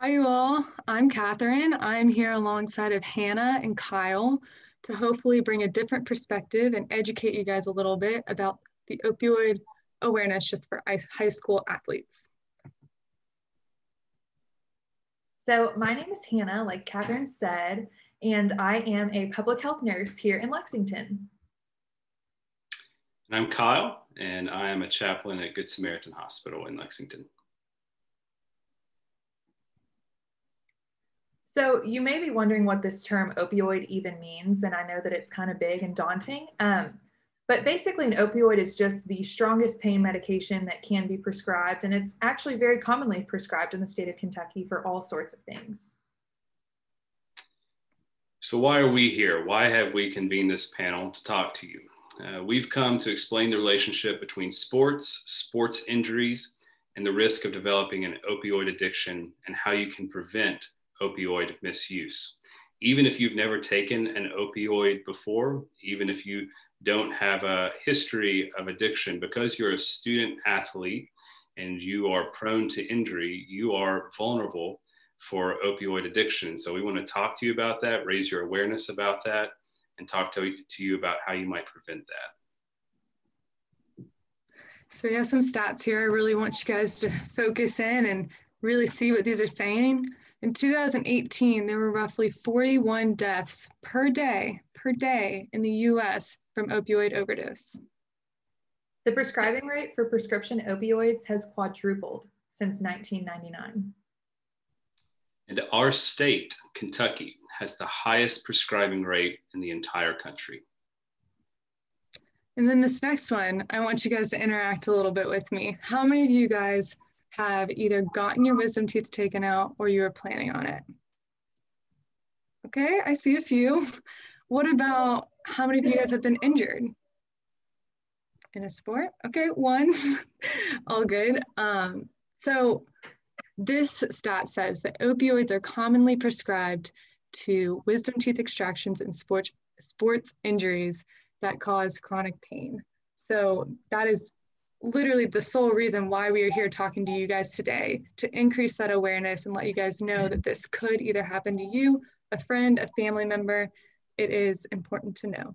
Hi, you all. I'm Catherine. I'm here alongside of Hannah and Kyle to hopefully bring a different perspective and educate you guys a little bit about the opioid awareness just for high school athletes. So my name is Hannah, like Catherine said, and I am a public health nurse here in Lexington. And I'm Kyle, and I am a chaplain at Good Samaritan Hospital in Lexington. So you may be wondering what this term opioid even means, and I know that it's kind of big and daunting, but basically an opioid is just the strongest pain medication that can be prescribed, and it's actually very commonly prescribed in the state of Kentucky for all sorts of things. So why are we here? Why have we convened this panel to talk to you? We've come to explain the relationship between sports injuries, and the risk of developing an opioid addiction and how you can prevent opioid misuse. Even if you've never taken an opioid before, even if you don't have a history of addiction, because you're a student athlete and you are prone to injury, you are vulnerable for opioid addiction. So we want to talk to you about that, raise your awareness about that, and talk to you about how you might prevent that. So we have some stats here. I really want you guys to focus in and really see what these are saying. In 2018, there were roughly 41 deaths per day in the US from opioid overdose. The prescribing rate for prescription opioids has quadrupled since 1999. And our state, Kentucky, has the highest prescribing rate in the entire country. And then this next one, I want you guys to interact a little bit with me. How many of you guys have either gotten your wisdom teeth taken out or you are planning on it? Okay, I see a few. What about how many of you guys have been injured in a sport? Okay, one. All good. So this stat says that opioids are commonly prescribed to wisdom teeth extractions and sports injuries that cause chronic pain. So that is literally the sole reason why we are here talking to you guys today, to increase that awareness and let you guys know that this could either happen to you, a friend, a family member. It is important to know.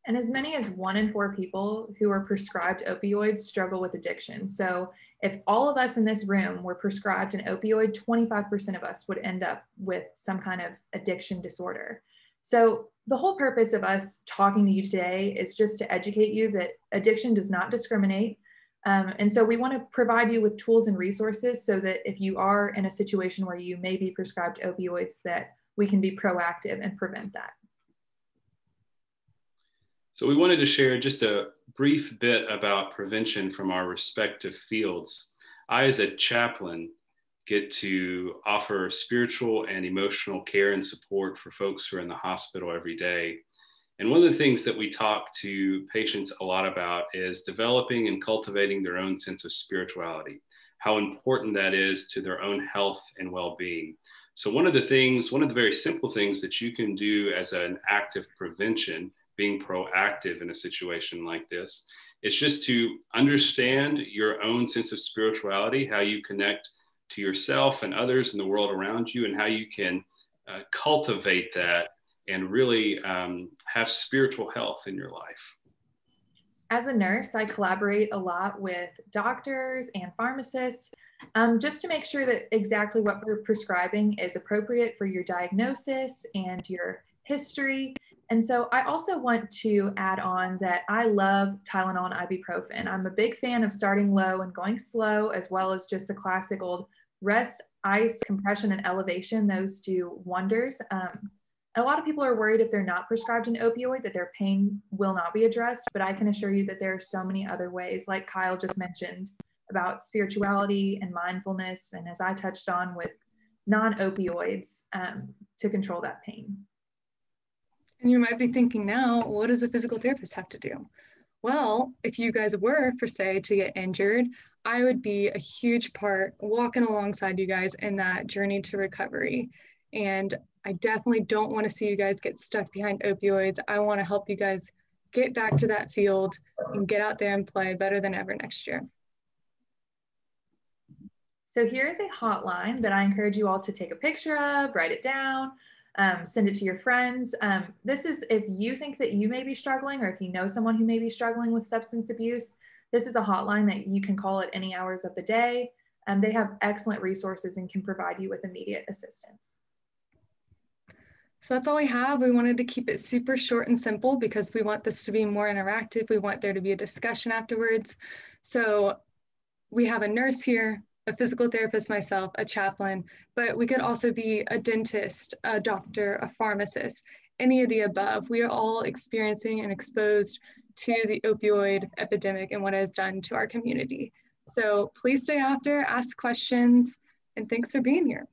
And as many as 1 in 4 people who are prescribed opioids struggle with addiction. So if all of us in this room were prescribed an opioid, 25% of us would end up with some kind of addiction disorder. So the whole purpose of us talking to you today is just to educate you that addiction does not discriminate. And so we want to provide you with tools and resources so that if you are in a situation where you may be prescribed opioids, that we can be proactive and prevent that. So we wanted to share just a brief bit about prevention from our respective fields. I, as a chaplain, get to offer spiritual and emotional care and support for folks who are in the hospital every day. And one of the things that we talk to patients a lot about is developing and cultivating their own sense of spirituality, how important that is to their own health and well-being. So one of the very simple things that you can do as an act of prevention, being proactive in a situation like this, is just to understand your own sense of spirituality, how you connect to yourself and others in the world around you, and how you can cultivate that and really have spiritual health in your life. As a nurse, I collaborate a lot with doctors and pharmacists just to make sure that exactly what we're prescribing is appropriate for your diagnosis and your history. And so I also want to add on that I love Tylenol and ibuprofen. I'm a big fan of starting low and going slow, as well as just the classic old rest, ice, compression, and elevation. Those do wonders. A lot of people are worried if they're not prescribed an opioid that their pain will not be addressed, but I can assure you that there are so many other ways, like Kyle just mentioned, about spirituality and mindfulness, and as I touched on with non-opioids, to control that pain. And you might be thinking now, what does a physical therapist have to do? Well, if you guys were, per se, to get injured, I would be a huge part walking alongside you guys in that journey to recovery. And I definitely don't want to see you guys get stuck behind opioids. I want to help you guys get back to that field and get out there and play better than ever next year. So here's a hotline that I encourage you all to take a picture of, write it down, send it to your friends. This is if you think that you may be struggling, or if you know someone who may be struggling with substance abuse, this is a hotline that you can call at any hours of the day. They have excellent resources and can provide you with immediate assistance. So that's all we have. We wanted to keep it super short and simple because we want this to be more interactive. We want there to be a discussion afterwards. So we have a nurse here, a physical therapist, myself, a chaplain, but we could also be a dentist, a doctor, a pharmacist, any of the above. We are all experiencing and exposed to the opioid epidemic and what it has done to our community. So please stay after, ask questions, and thanks for being here.